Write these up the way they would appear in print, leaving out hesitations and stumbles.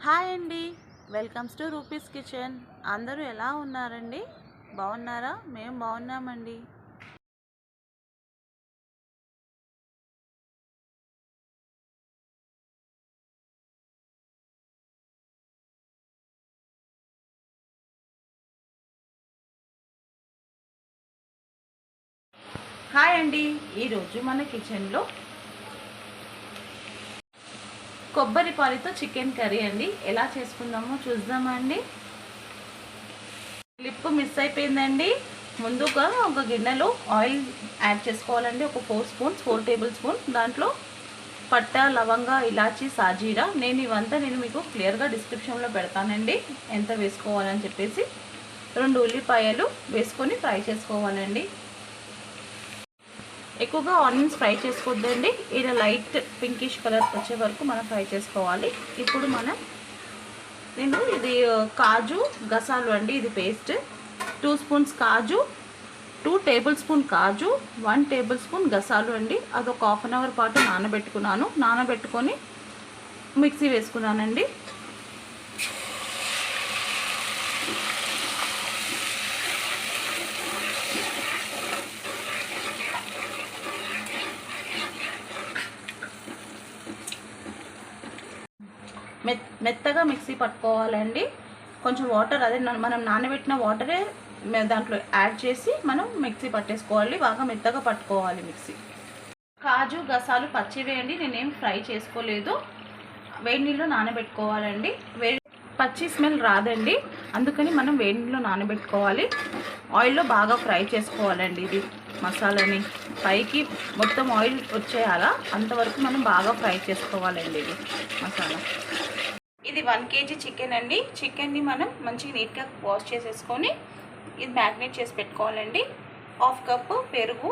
Hi అండి, welcomes to rupees kitchen. అందరూ ఎలా ఉన్నారండి? బాగున్నారా? మేము బాగున్నామండి. హాయ్ అండి, ఈరోజు మన కిచెన్లో కొబ్బరి పాలతో చికెన్ కర్రీ అండి. ఎలా చేసుకుందామో చూద్దామా అండి. క్లిప్ మిస్ అయిపోయిందండి. ముందుగా ఒక గిన్నెలో ఆయిల్ యాడ్ చేసుకోవాలండి. ఒక 4 టేబుల్ స్పూన్. దాంట్లో పట్ట, లవంగ, ఇలాచి, సాజీరా. నేను మీకు క్లియర్గా డిస్క్రిప్షన్లో పెడతానండి ఎంత వేసుకోవాలని చెప్పేసి. 2 ఉల్లిపాయలు వేసుకొని ఫ్రై చేసుకోవాలండి. ఎక్కువగా ఆనియన్స్ ఫ్రై చేసుకోవద్దండి. ఇలా లైట్ పింకిష్ కలర్ వచ్చే వరకు మనం ఫ్రై చేసుకోవాలి. ఇప్పుడు నేను ఇది కాజు గసాలు అండి, ఇది పేస్ట్. 2 స్పూన్స్ కాజు, 2 టేబుల్ స్పూన్ కాజు, 1 టేబుల్ స్పూన్ గసాలు అండి. అదొక హాఫ్ అన్ అవర్ పాటు నానబెట్టుకొని మిక్సీ వేసుకున్నానండి. మెత్తగా మిక్సీ పట్టుకోవాలండి. కొంచెం వాటర్, అదే మనం నానబెట్టిన వాటరే దాంట్లో యాడ్ చేసి మనం మిక్సీ పట్టేసుకోవాలి. బాగా మెత్తగా పట్టుకోవాలి మిక్సీ. కాజు గసాలు పచ్చివేయండి, నేనేం ఫ్రై చేసుకోలేదు. వేడి నీళ్ళు నానబెట్టుకోవాలండి. పచ్చి స్మెల్ రాదండి, అందుకని మనం వేడి నీళ్ళు నానబెట్టుకోవాలి. ఆయిల్లో బాగా ఫ్రై చేసుకోవాలండి. ఇది మసాలాని పైకి మొత్తం ఆయిల్ వచ్చేయాలా అంతవరకు మనం బాగా ఫ్రై చేసుకోవాలండి. ఇది మసాలా. ఇది 1 kg చికెన్ అండి. చికెన్ని మనం మంచిగా నీట్గా వాష్ చేసేసుకొని ఇది మ్యారినేట్ చేసి పెట్టుకోవాలండి. 1/2 కప్పు పెరుగు,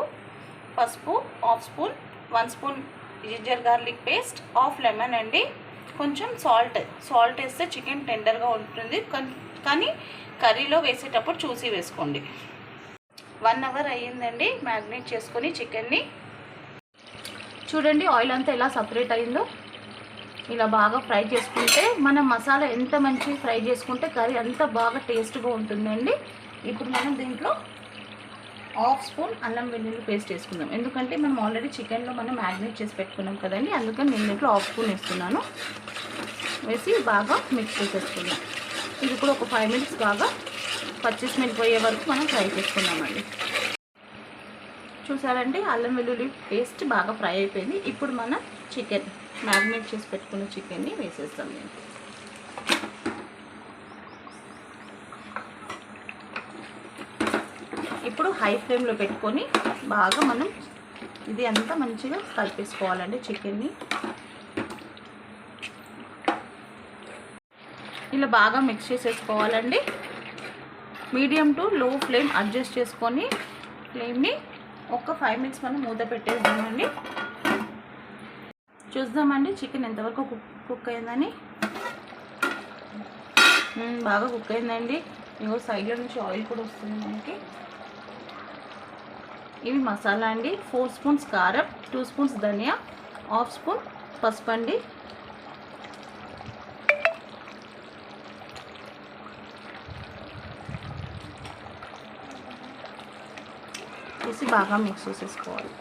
పసుపు 1/2 spoon, 1 spoon ginger garlic paste, 1/2 lemon అండి. కొంచెం సాల్ట్ వేస్తే చికెన్ టెండర్గా ఉంటుంది, కానీ కర్రీలో వేసేటప్పుడు చూసి వేసుకోండి. 1 అవర్ అయ్యిందండి మ్యారినేట్ చేసుకొని చికెన్ని. చూడండి ఆయిల్ అంతా ఎలా సపరేట్ అయిందో. ఇలా బాగా ఫ్రై చేసుకుంటే మనం మసాలా ఎంత మంచి ఫ్రై చేసుకుంటే కర్రీ అంత బాగా టేస్ట్గా ఉంటుందండి. ఇప్పుడు మనం దీంట్లో 1/2 స్పూన్ అల్లం వెల్లుల్లి పేస్ట్ వేసుకుందాం. ఎందుకంటే మనం ఆల్రెడీ చికెన్లో మనం మ్యారినేట్ చేసి పెట్టుకున్నాం కదండి, అందుకని నేను దీంట్లో 1/2 స్పూన్ వేస్తున్నాను. వేసి బాగా మిక్స్ చేసేసుకుందాం. ఇది కూడా ఒక 5 మినిట్స్ బాగా పచ్చి స్మెల్ పోయే వరకు మనం ఫ్రై చేసుకుందామండి. చూసారండి, అల్లం వెల్లుల్లి పేస్ట్ బాగా ఫ్రై అయిపోయింది. ఇప్పుడు మనం చికెన్ మ్యారినేట్ చేసి పెట్టుకున్న చికెన్ని వేసేస్తాం. నేను ఇప్పుడు హై ఫ్లేమ్లో పెట్టుకొని బాగా మనం ఇది అంతా మంచిగా కలిపేసుకోవాలండి. చికెన్ని ఇలా బాగా మిక్స్ చేసేసుకోవాలండి. Medium to low flame adjust చేసుకొని ఫ్లేమ్ని ఒక 5 మినిట్స్ మనం మూత పెట్టేద్దామండి. చూద్దామండి చికెన్ ఎంతవరకు కుక్ అయిందని. బాగా కుక్ అయిందండి. ఇంకో సైడ్లో నుంచి ఆయిల్ కూడా వస్తుంది మనకి. ఇవి మసాలా అండి. 4 స్పూన్స్ కారం, 2 స్పూన్స్ ధనియా, 1/2 స్పూన్ పసుపు అండి. వేసి బాగా మిక్స్ చేసేసుకోవాలి.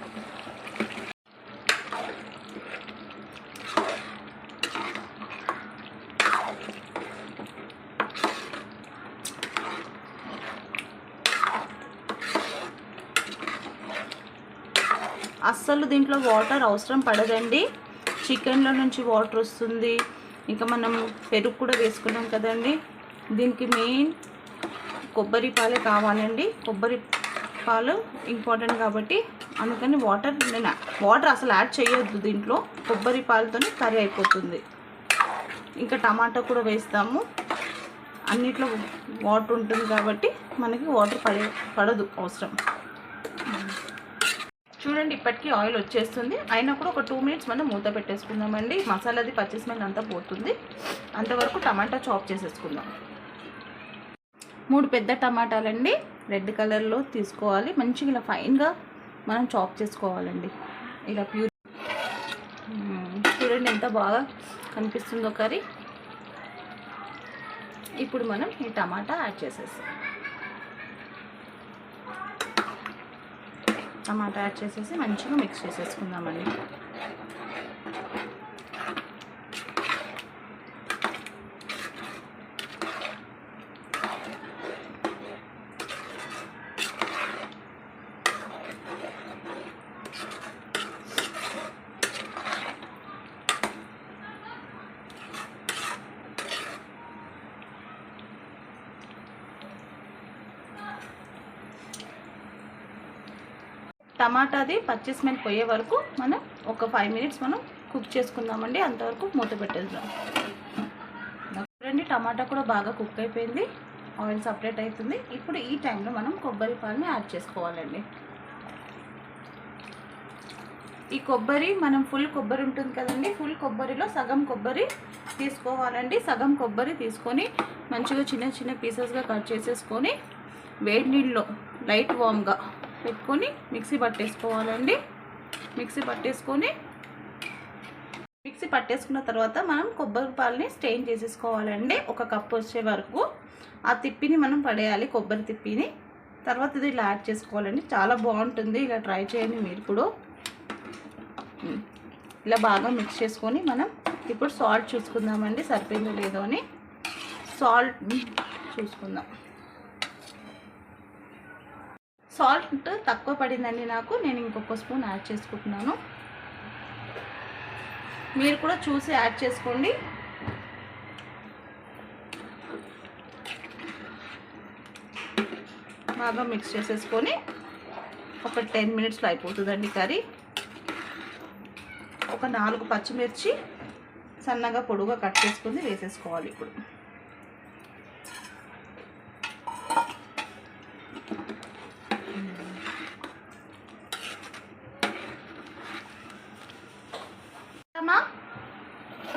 అస్సలు దీంట్లో వాటర్ అవసరం పడదండి. చికెన్లో నుంచి వాటర్ వస్తుంది. ఇంకా మనం పెరుగు కూడా వేసుకున్నాం కదండి. దీనికి మెయిన్ కొబ్బరి పాలే కావాలండి. కొబ్బరి పాలు ఇంపార్టెంట్ కాబట్టి అందుకని వాటర్ అసలు యాడ్ చేయొద్దు దీంట్లో. కొబ్బరి పాలతోనే కర్రీ అయిపోతుంది. ఇంకా టమాటా కూడా వేస్తాము. అన్నిట్లో వాటర్ ఉంటుంది కాబట్టి మనకి వాటర్ పడదు అవసరం. చూడండి ఇప్పటికీ ఆయిల్ వచ్చేస్తుంది. అయినా కూడా ఒక 2 మినిట్స్ మనం మూత పెట్టేసుకుందామండి. మసాలాది పచ్చి స్మెల్ అంతా పోతుంది. అంతవరకు టమాటా చాప్ చేసేసుకుందాం. 3 పెద్ద టమాటాలండి, రెడ్ కలర్లో తీసుకోవాలి. మంచిగా ఇలా ఫైన్గా మనం చాప్ చేసుకోవాలండి. ఇలా చూడండి ఎంత బాగా కనిపిస్తుందో కర్రీ. ఇప్పుడు మనం ఈ టమాటా యాడ్ చేసేస్తాం. టమాటా యాడ్ చేసేసి మంచిగా మిక్స్ చేసేసుకుందామండి. టమాటాది పచ్చి స్మెల్ పోయే వరకు మనం ఒక 5 మినిట్స్ మనం కుక్ చేసుకుందామండి. అంతవరకు మూత పెట్టేద్దాం. చూడండి, టమాటా కూడా బాగా కుక్ అయిపోయింది, ఆయిల్ సపరేట్ అవుతుంది. ఇప్పుడు ఈ టైంలో మనం కొబ్బరి పాలని యాడ్ చేసుకోవాలండి. ఈ కొబ్బరి మనం ఫుల్ కొబ్బరి ఉంటుంది కదండి, ఫుల్ కొబ్బరిలో సగం కొబ్బరి తీసుకోవాలండి. సగం కొబ్బరి తీసుకొని మంచిగా చిన్న చిన్న పీసెస్గా కట్ చేసేసుకొని వేడి నీళ్ళలో లైట్ వామ్గా పెట్టుకొని మిక్సీ పట్టేసుకోవాలండి. మిక్సీ పట్టేసుకున్న తర్వాత మనం కొబ్బరి పాలని స్టెయిన్ చేసేసుకోవాలండి. ఒక కప్పు వచ్చే వరకు ఆ తిప్పిని మనం పడేయాలి, కొబ్బరి తిప్పిని. తర్వాత ఇది ఇలా యాడ్ చేసుకోవాలండి. చాలా బాగుంటుంది, ఇలా ట్రై చేయండి మీరు కూడా. ఇలా బాగా మిక్స్ చేసుకొని మనం ఇప్పుడు సాల్ట్ చూసుకుందామండి, సరిపోయిందో లేదో అని. సాల్ట్ చూసుకుందాం. సాల్ట్ తక్కువ పడిందండి నాకు, నేను ఇంకొక స్పూన్ యాడ్ చేసుకుంటున్నాను. మీరు కూడా చూసి యాడ్ చేసుకోండి. బాగా మిక్స్ చేసేసుకొని ఒక 10 మినిట్స్లో అయిపోతుందండి కర్రీ. ఒక 4 పచ్చిమిర్చి సన్నగా పొడుగా కట్ చేసుకుని వేసేసుకోవాలి. ఇప్పుడు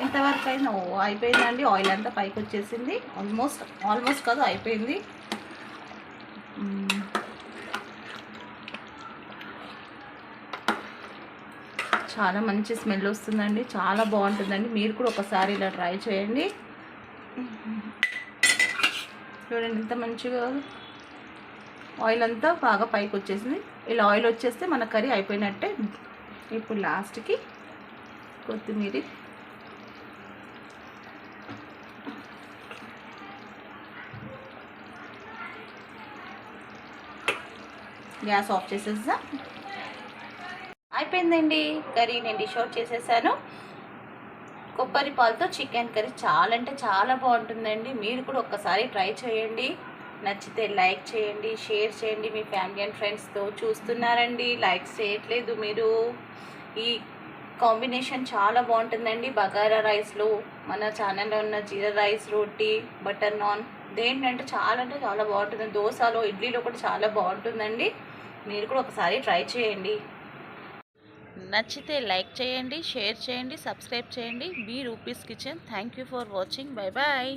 ఇంతవరకు అయింది. అయిపోయిందండి, ఆయిల్ అంతా పైకి వచ్చేసింది. ఆల్మోస్ట్ కాదు, అయిపోయింది. చాలా మంచి స్మెల్ వస్తుందండి, చాలా బాగుంటుందండి. మీరు కూడా ఒకసారి ఇలా ట్రై చేయండి. చూడండి ఎంత మంచిగా ఆయిల్ అంతా బాగా పైకి వచ్చేసింది. ఇలా ఆయిల్ వచ్చేస్తే మన కర్రీ అయిపోయినట్టే. ఇప్పుడు లాస్ట్కి కొత్తిమీర, గ్యాస్ ఆఫ్ చేసేసా. అయిపోయిందండి కర్రీ, నేను డిష్ అవుట్ చేసేసాను. కొబ్బరి పాలతో చికెన్ కర్రీ చాలా అంటే చాలా బాగుంటుందండి. మీరు కూడా ఒక్కసారి ట్రై చేయండి. నచ్చితే లైక్ చేయండి, షేర్ చేయండి మీ ఫ్యామిలీ అండ్ ఫ్రెండ్స్తో. చూస్తున్నారండి, లైక్స్ చేయట్లేదు మీరు. ఈ కాంబినేషన్ చాలా బాగుంటుందండి. బగారా రైస్లో, మన ఛానల్లో ఉన్న జీరా రైస్, రోటీ, బటర్ నాన్, దేంటంటే చాలా అంటే చాలా బాగుంటుంది. దోశలో, ఇడ్లీలో కూడా చాలా బాగుంటుందండి. మీరు కూడా ఒకసారి ట్రై చేయండి. నచ్చితే లైక్ చేయండి, షేర్ చేయండి, సబ్స్క్రైబ్ చేయండి. B rupees kitchen. Thank you for watching. Bye bye.